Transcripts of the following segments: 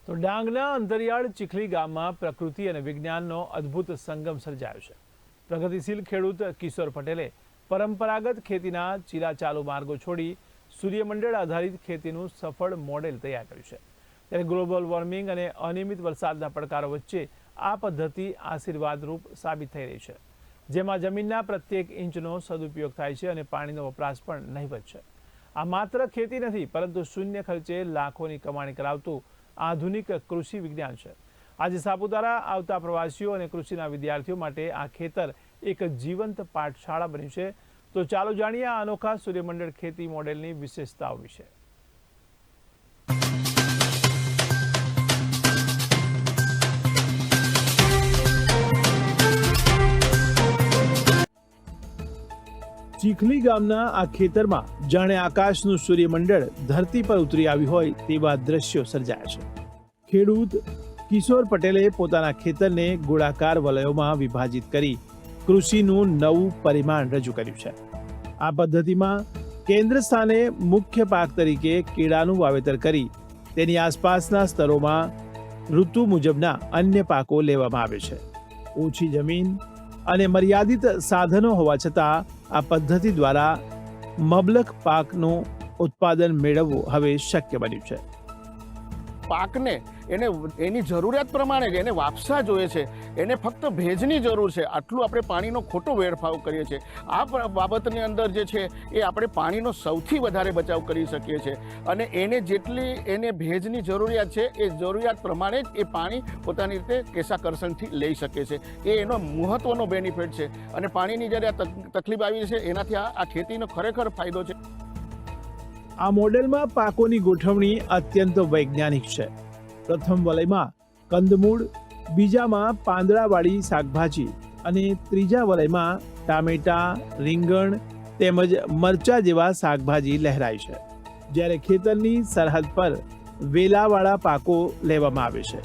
તો ડાંગના અંતરિયાળ ચીખલી ગામમાં પ્રકૃતિ અને વિજ્ઞાનનો અદ્ભુત સંગમ સર્જાયો છે. પ્રગતિશીલ ખેડૂત કિશોર પટેલે પરંપરાગત ખેતીના ચીલાચાલુ માર્ગો છોડી સૂર્યમંડળ આધારિત ખેતીનું સફળ મોડેલ તૈયાર કર્યું છે. ત્યારે ગ્લોબલ વોર્મિંગ અને અનિયમિત વરસાદના પડકારો વચ્ચે આ પદ્ધતિ આશીર્વાદરૂપ સાબિત થઈ રહી છે, જેમાં જમીનના પ્રત્યેક ઇંચનો સદુપયોગ થાય છે અને પાણીનો વપરાશ પણ નહિવત છે. આ માત્ર ખેતી નથી, પરંતુ શૂન્ય ખર્ચે લાખોની કમાણી કરાવતું આધુનિક કૃષિ વિજ્ઞાન છે. આજે સાપુતારા આવતા પ્રવાસીઓ અને કૃષિના વિદ્યાર્થીઓ માટે આ ખેતર એક જીવંત પાઠશાળા બન્યું છે. તો ચાલો જાણીએ આ અનોખા સૂર્યમંડળ ખેતી મોડેલની વિશેષતાઓ વિશે. ચીખલી ગામના આ ખેતરમાં જાણે આકાશનું સૂર્યમંડળ ધરતી પર ઉતરી આવ્યું હોય તેવા દ્રશ્યો સર્જાયા છે. ખેડૂત કિશોર પટેલે પોતાના ખેતરને ગોળાકાર વલયોમાં વિભાજિત કરી કૃષિનું નવું પરિમાણ રજૂ કર્યું છે. આ પદ્ધતિમાં કેન્દ્ર સ્થાને મુખ્ય પાક તરીકે કેળાનું વાવેતર કરી તેની આસપાસના સ્તરોમાં ઋતુ મુજબના અન્ય પાકો લેવામાં આવે છે. ઓછી જમીન અને મર્યાદિત સાધનો હોવા છતાં આ પદ્ધતિ દ્વારા મબલખ પાકનું ઉત્પાદન મેળવવું હવે શક્ય બન્યું છે. પાકને એને એની જરૂરિયાત પ્રમાણે જ એને વાપસા જોઈએ છે, એને ફક્ત ભેજની જરૂર છે. આટલું આપણે પાણીનો ખોટો વેડફાવ કરીએ છીએ. આ બાબતની અંદર જે છે એ આપણે પાણીનો સૌથી વધારે બચાવ કરી શકીએ છીએ અને એને જેટલી એને ભેજની જરૂરિયાત છે એ જરૂરિયાત પ્રમાણે જ એ પાણી પોતાની રીતે કેશાકર્ષણથી લઈ શકે છે. એ એનો મહત્વનો બેનિફિટ છે અને પાણીની જ્યારે આ તકલીફ આવી છે એનાથી આ ખેતીનો ખરેખર ફાયદો છે. આ મોડેલમાં પાકોની ગોઠવણી અત્યંત વૈજ્ઞાનિક છે. પ્રથમ વલયમાં કંદમૂળ, બીજામાં પાંદડાવાળી શાકભાજી અને ત્રીજા વલયમાં ટામેટા, રીંગણ તેમજ મરચા જેવા શાકભાજી લહેરાય છે. જ્યારે ખેતરની સરહદ પર વેલાવાળા પાકો લેવામાં આવે છે.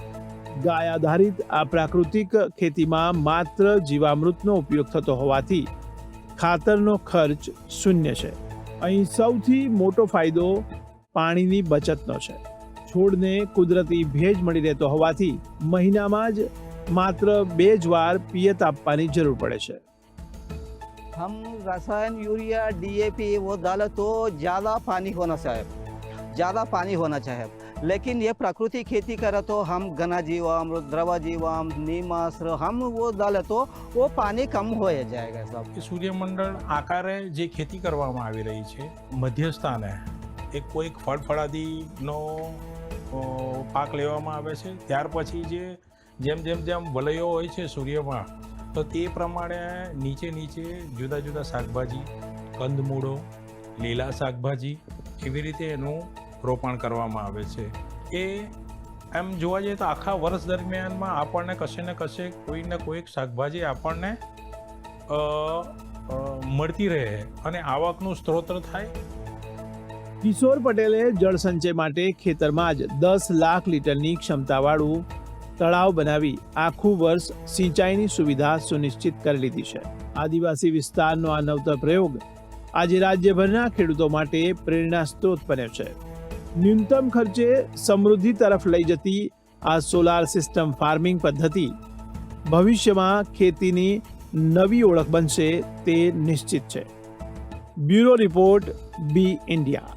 ગાય આધારિત આ પ્રાકૃતિક ખેતીમાં માત્ર જીવામૃતનો ઉપયોગ થતો હોવાથી ખાતરનો ખર્ચ શૂન્ય છે. અહીં સૌથી મોટો ફાયદો પાણીની બચતનો છે. છોડને કુદરતી ભેજ મળી રહેતો હોવાથી મહિનામાં જ માત્ર 2 જ વાર પિયત આપવાની જરૂર પડે છે. हम रसायन यूरिया डीएपी वो डाले तो ज़्यादा पानी होना चाहिए, लेकिन ये प्राकृतिक खेती करे तो हम घना जीवामृत, द्रव जीवामृत, नीमास्त्र हम वो डाले तो वो पानी कम हो जाएगा. सब સૂર્યમંડળ આકારે જે ખેતી કરવામાં આવી રહી છે, મધ્યસ્થાને કોઈક ફળફળાદીનો પાક લેવામાં આવે છે. ત્યાર પછી જેમ વલયો હોય છે સૂર્યમાં, તો તે પ્રમાણે નીચે જુદા જુદા શાકભાજી, કંદમૂળો, લીલા શાકભાજી એવી રીતે એનું રોપણ કરવામાં આવે છે. એ એમ જોવા જઈએ તો આખા વર્ષ દરમિયાનમાં આપણને કશે ને કશે કોઈને કોઈક શાકભાજી આપણને મળતી રહે અને આવકનું સ્ત્રોત થાય. કિશોર પટેલે જળસંચય માટે ખેતરમાં જ 10 લાખ લીટરની ક્ષમતાવાળું તળાવ બનાવી આખું વર્ષ સિંચાઈની સુવિધા સુનિશ્ચિત કરી લીધી છે. આદિવાસી વિસ્તારનો આ નવતર પ્રયોગ આજે રાજ્યભરના ખેડૂતો માટે પ્રેરણા સ્ત્રોત બન્યો છે. ન્યૂનતમ ખર્ચે સમૃદ્ધિ તરફ લઈ જતી આ સોલાર સિસ્ટમ ફાર્મિંગ પદ્ધતિ ભવિષ્યમાં ખેતીની નવી ઓળખ બનશે તે નિશ્ચિત છે. બ્યુરો રિપોર્ટ, બી ઇન્ડિયા.